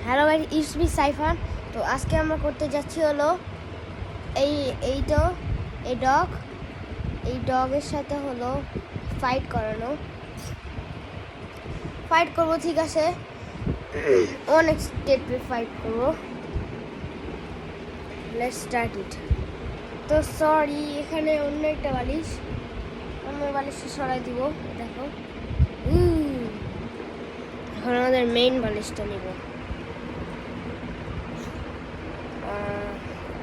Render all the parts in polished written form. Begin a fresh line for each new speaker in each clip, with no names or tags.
Hello guys, it's me Saifan. তো আজকে আমরা করতে যাচ্ছি হলো এই ডগের সাথে হলো ফাইট করবো, ঠিক আছে। অনেক স্টেপে ফাইট করবো। Let's start it. তো সরি, এখানে অন্য একটা বালিশ, বালিশটা সরাই দিব। দেখো, এখন আমাদের মেইন বালিশটা নিব।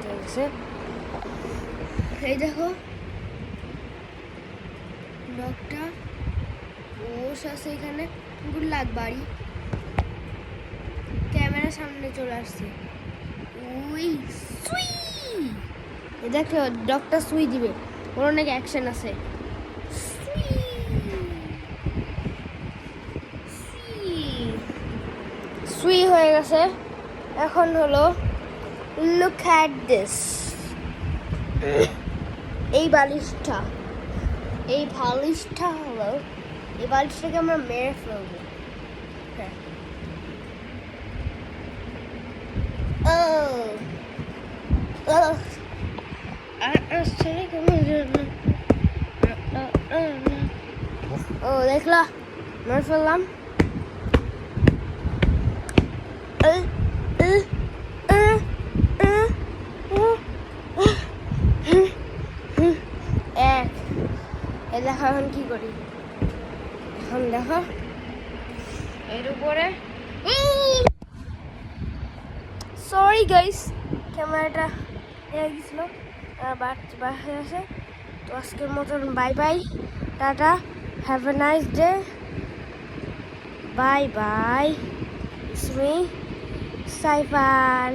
ঠিক আছে, এই দেখো ডগটা বসে আছে এখানে। গুড লাক বাড়ি, ক্যামেরার সামনে চলে আসছে। উই সুই, এই দেখো ডগটা সুই দিবে, ওর অনেক অ্যাকশন আছে। সুই হয়ে গেছে। এখন হলো লুক অ্যাট দিস, এই বালিশটা হলো, এই বালিশটাকে আমরা মেরে ফেলবো। হ্যাঁ, ও দেখলা, মেরে ফেললাম। দেখো এখন কি করি। এখন দেখো এর উপরে, সরি গাইস, ক্যামেরাটা গেছিল, বার হয়ে আছে। তো আজকের মতন bye bye, tata, have a nice day, bye bye. It's me Saifan.